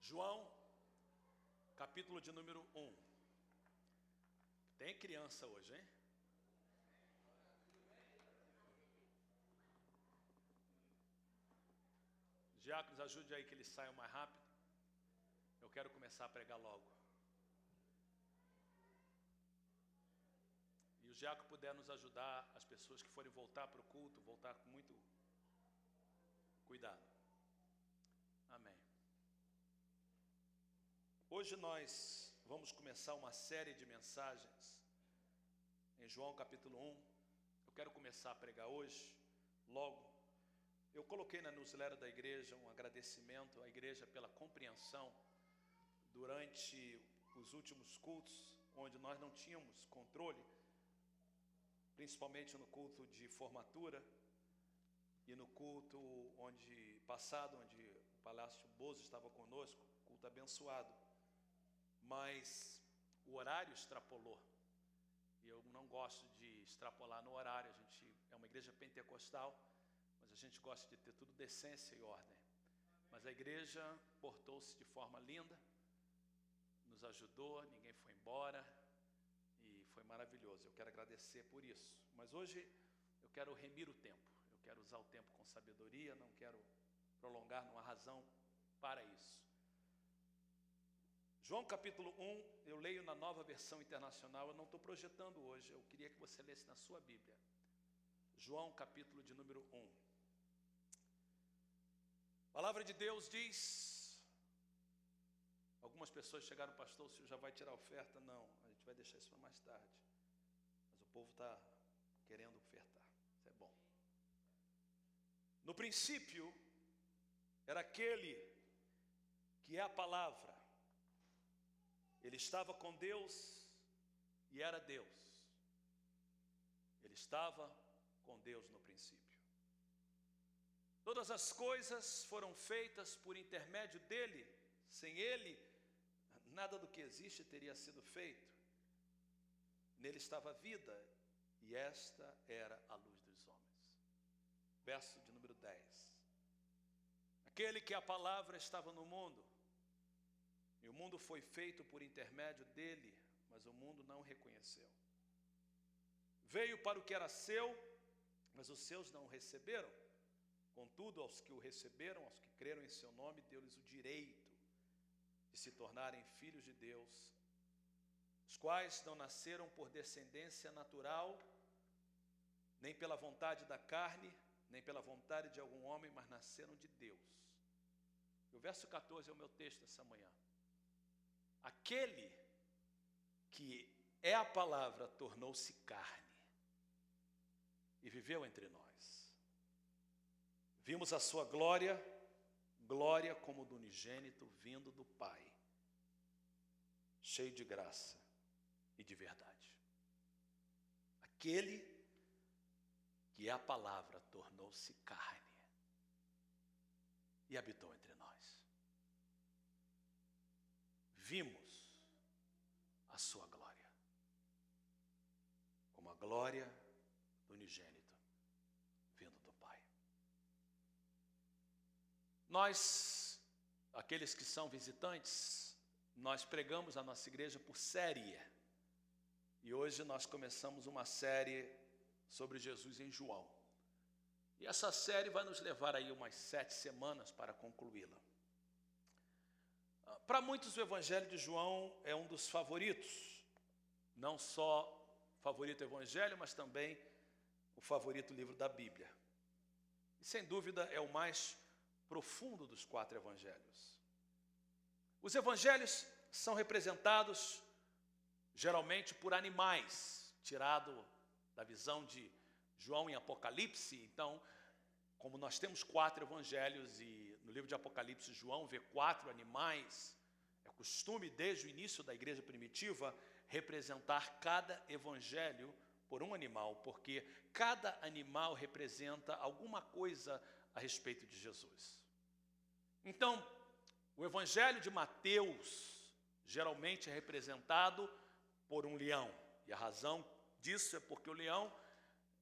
João, capítulo de número 1. Tem criança hoje, hein? Diáconos, ajude aí que eles saiam mais rápido. Eu quero começar a pregar logo. E o diácono puder nos ajudar, as pessoas que forem voltar para o culto, voltar com muito cuidado. Amém. Hoje nós vamos começar uma série de mensagens em João capítulo 1. Eu quero começar a pregar hoje, logo. Eu coloquei na newsletter da igreja um agradecimento à igreja pela compreensão durante os últimos cultos, onde nós não tínhamos controle, principalmente no culto de formatura e no culto onde o Palácio Bozo estava conosco, culto abençoado. Mas o horário extrapolou. E eu não gosto de extrapolar no horário. A gente é uma igreja pentecostal, mas a gente gosta de ter tudo decência e ordem. Mas a igreja portou-se de forma linda, nos ajudou, ninguém foi embora e foi maravilhoso. Eu quero agradecer por isso. Mas hoje eu quero remir o tempo. Eu quero usar o tempo com sabedoria, não quero prolongar, não há razão para isso. João capítulo 1, eu leio na Nova Versão Internacional, eu não estou projetando hoje, eu queria que você lesse na sua Bíblia. João capítulo de número 1. A palavra de Deus diz, algumas pessoas chegaram, pastor, o senhor já vai tirar a oferta? Não, a gente vai deixar isso para mais tarde. Mas o povo está querendo ofertar, isso é bom. No princípio, era aquele que é a palavra. Ele estava com Deus e era Deus. Ele estava com Deus no princípio. Todas as coisas foram feitas por intermédio dele. Sem ele, nada do que existe teria sido feito. Nele estava a vida e esta era a luz dos homens. Verso de número 10. Aquele que a palavra estava no mundo. E o mundo foi feito por intermédio dele, mas o mundo não o reconheceu. Veio para o que era seu, mas os seus não o receberam. Contudo, aos que o receberam, aos que creram em seu nome, deu-lhes o direito de se tornarem filhos de Deus, os quais não nasceram por descendência natural, nem pela vontade da carne, nem pela vontade de algum homem, mas nasceram de Deus. E o verso 14 é o meu texto essa manhã. Aquele que é a palavra tornou-se carne e viveu entre nós. Vimos a sua glória, glória como do unigênito vindo do Pai, cheio de graça e de verdade. Aquele que é a palavra tornou-se carne e habitou entre nós. Vimos a sua glória, como a glória do unigênito vindo do Pai. Nós, aqueles que são visitantes, nós pregamos a nossa igreja por série. E hoje nós começamos uma série sobre Jesus em João. E essa série vai nos levar aí umas 7 semanas para concluí-la. Para muitos o Evangelho de João é um dos favoritos, não só o favorito evangelho, mas também o favorito livro da Bíblia. E sem dúvida é o mais profundo dos 4 evangelhos. Os evangelhos são representados geralmente por animais, tirado da visão de João em Apocalipse. Então, como nós temos 4 evangelhos e no livro de Apocalipse João vê 4 animais, é costume desde o início da igreja primitiva representar cada evangelho por um animal, porque cada animal representa alguma coisa a respeito de Jesus. Então, o evangelho de Mateus geralmente é representado por um leão, e a razão disso é porque o leão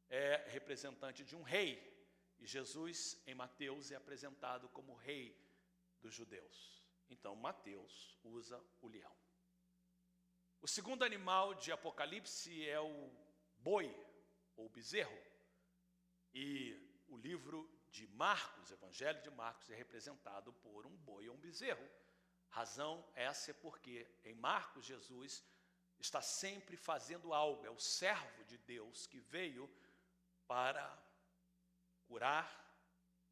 é representante de um rei. E Jesus, em Mateus, é apresentado como rei dos judeus. Então Mateus usa o leão. O segundo animal de Apocalipse é o boi, ou bezerro. E o livro de Marcos, o Evangelho de Marcos, é representado por um boi ou um bezerro. Razão essa é porque em Marcos Jesus está sempre fazendo algo. É o servo de Deus que veio para curar,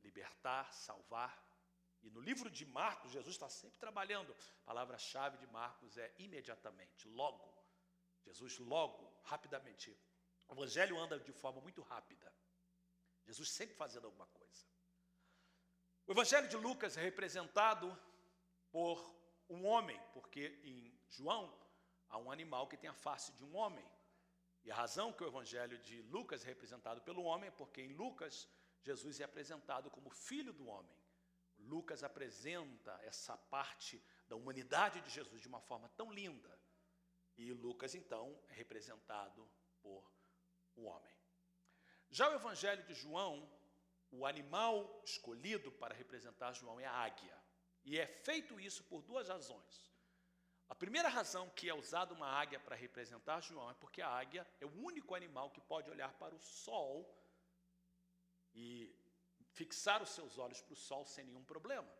libertar, salvar. E no livro de Marcos, Jesus está sempre trabalhando. A palavra-chave de Marcos é imediatamente, logo. Jesus logo, rapidamente. O Evangelho anda de forma muito rápida. Jesus sempre fazendo alguma coisa. O Evangelho de Lucas é representado por um homem, porque em João há um animal que tem a face de um homem. E a razão que o Evangelho de Lucas é representado pelo homem é porque em Lucas, Jesus é apresentado como filho do homem. Lucas apresenta essa parte da humanidade de Jesus de uma forma tão linda. E Lucas, então, é representado por o homem. Já o Evangelho de João, o animal escolhido para representar João é a águia. E é feito isso por duas razões. A primeira razão que é usada uma águia para representar João é porque a águia é o único animal que pode olhar para o sol e fixar os seus olhos para o sol sem nenhum problema.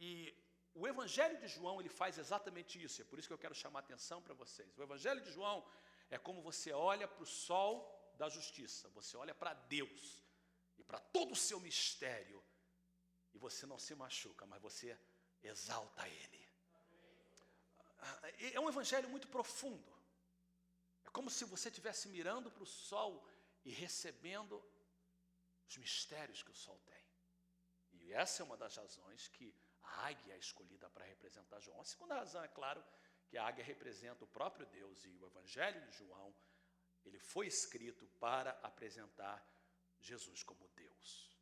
E o Evangelho de João, ele faz exatamente isso. É por isso que eu quero chamar a atenção para vocês. O Evangelho de João é como você olha para o sol da justiça. Você olha para Deus e para todo o seu mistério. E você não se machuca, mas você exalta Ele. É um evangelho muito profundo. É como se você estivesse mirando para o sol e recebendo os mistérios que o sol tem. E essa é uma das razões que a águia é escolhida para representar João. A segunda razão é, claro, que a águia representa o próprio Deus. E o Evangelho de João, ele foi escrito para apresentar Jesus como Deus.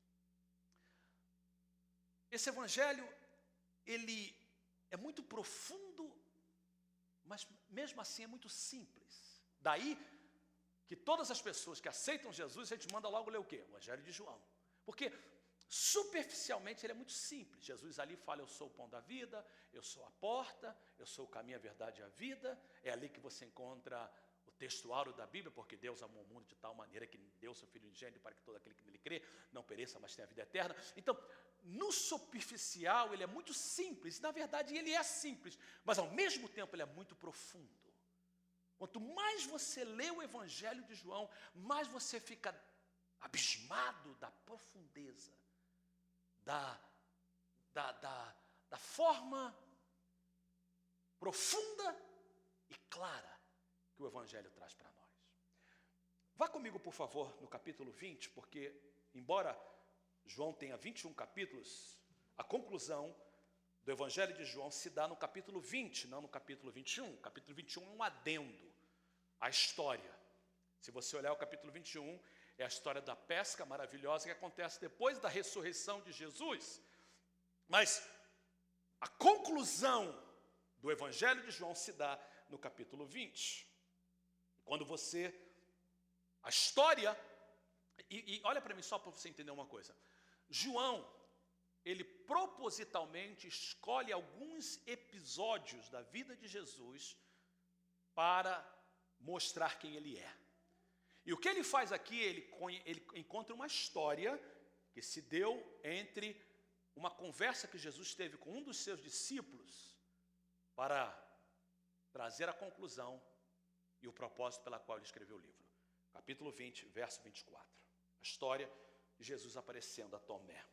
Esse Evangelho, ele é muito profundo, mas mesmo assim é muito simples. Daí que todas as pessoas que aceitam Jesus, a gente manda logo ler o quê? O Evangelho de João. Porque superficialmente ele é muito simples. Jesus ali fala, eu sou o pão da vida, eu sou a porta, eu sou o caminho, a verdade e a vida. É ali que você encontra o textuário da Bíblia, porque Deus amou o mundo de tal maneira que deu seu Filho unigênito para que todo aquele que nele crê não pereça, mas tenha a vida eterna. Então, no superficial ele é muito simples. Na verdade ele é simples, mas ao mesmo tempo ele é muito profundo. Quanto mais você lê o Evangelho de João, mais você fica abismado da profundeza, da forma profunda e clara que o Evangelho traz para nós. Vá comigo, por favor, no capítulo 20, porque, embora João tenha 21 capítulos, a conclusão do Evangelho de João se dá no capítulo 20, não no capítulo 21. O capítulo 21 é um adendo à história. Se você olhar o capítulo 21, é a história da pesca maravilhosa que acontece depois da ressurreição de Jesus. Mas a conclusão do Evangelho de João se dá no capítulo 20. Quando você... A história... E olha para mim só para você entender uma coisa. João, ele propositalmente escolhe alguns episódios da vida de Jesus para mostrar quem ele é. E o que ele faz aqui, ele encontra uma história que se deu entre uma conversa que Jesus teve com um dos seus discípulos para trazer a conclusão e o propósito pela qual ele escreveu o livro. Capítulo 20, verso 24. A história de Jesus aparecendo a Tomé.